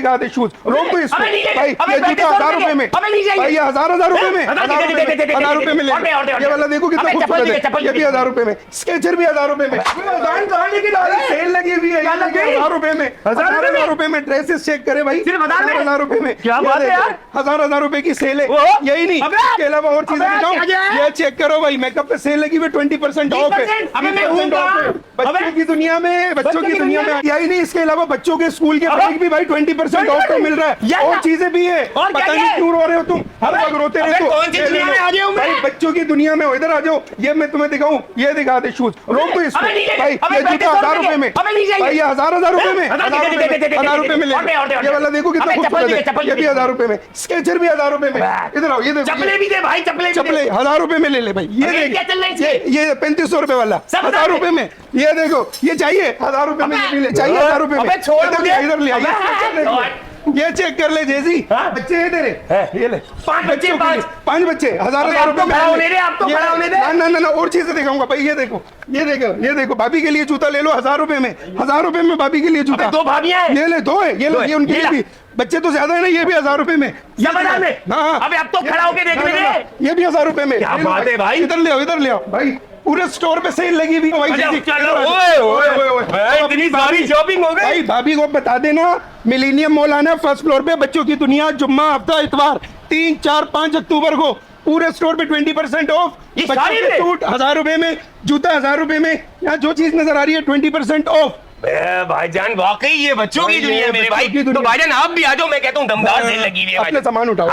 दिखा दे शूज, रोक दो इसको भाई। ये जूता 1000 रुपए में भाई, ये 1000 रुपए में, 1000 रुपए में ले। ये वाला देखो कितना खूबसूरत है, ये भी 1000 रुपए में, स्केचर भी 1000 रुपए में, सेल लगी हुई है 1000 रुपए में, 1000 रुपए में। ड्रेसेस चेक करे भाई, 1000 रुपए में। क्या बात है यार, 1000 रुपए की सेल है। यही नहीं, इसके अलावा और चीजें दिखाऊं, ये चेक करो भाई, मेकअप पे सेल लगी हुई 20% ऑफ है। बच्चों की दुनिया में, बच्चों की दुनिया में यही नहीं, इसके अलावा बच्चों के स्कूल के बैग भी भाई 20% ऑफ पे मिल रहा है, और चीजें भी है। पता नहीं क्यों रो रहे हो तुम, हर वक्त रोते रहते हो भाई। बच्चों की दुनिया में इधर आ जाओ, ये मैं तुम्हें दिखाऊं, ये दिखा दे शूज, रोक दो इसको भाई। ये जूता 1000 रुपए में भाई, ये 1000 रुपए में, 1000 रुपए में ले। ये वाला देखो कितना खूबसूरत है, ये भी 1000 रुपए में, स्केचर भी 1000 रुपए में। इधर आओ, ये देखो चप्पलें भी दे भाई, चप्पलें 1000 रुपए में ले ले भाई। ये देख, ये 3500 रुपए वाला 1000 रुपए में। ये देखो, ये चाहिए 1000 रुपए में, ये भी ले, चाहिए 1000 रुपए में। इधर ले, ये चेक कर ले जैसी, बच्चे हैं तेरे, ये ले 5 बच्चे, 5 बच्चे, 1000 रुपए में। ना और चीजें दिखाऊंगा भाई। ये देखो, ये देखो भाभी के लिए जूता ले लो 1000 रुपए में, 1000 रुपए में भाभी के लिए जूता। 2 भाभियां हैं, ये ले, 2 है, ये लो, ये उनके लिए भी। बच्चे तो ज्यादा है ना, ये भी 1000 रुपए में। अबे अब तो खड़ा होके देख लेंगे, ये भी 1000 रुपए में। क्या बात है भाई, इधर ले आओ, इधर ले आओ भाई, पूरे स्टोर पे सेल लगी हुई भाई। इतनी सारी शॉपिंग हो गई भाई। भाभी को बता देना, मिलेनियम मॉल आना, फर्स्ट फ्लोर पे, बच्चों की दुनिया, जुम्मा, हफ्ता, इतवार, 3, 4, 5 अक्टूबर को पूरे स्टोर पे 20% ऑफ। सूट 1000 रुपए में, जूता 1000 रुपए में, यहाँ जो चीज नजर आ रही है 20% ऑफ। भाईजान वाकई ये बच्चों की दुनिया है मेरे भाई। तो भाईजान आप भी आ जाओ, मैं कहता हूँ दमदार सेल लगी हुई है। अपने सामान उठाओ।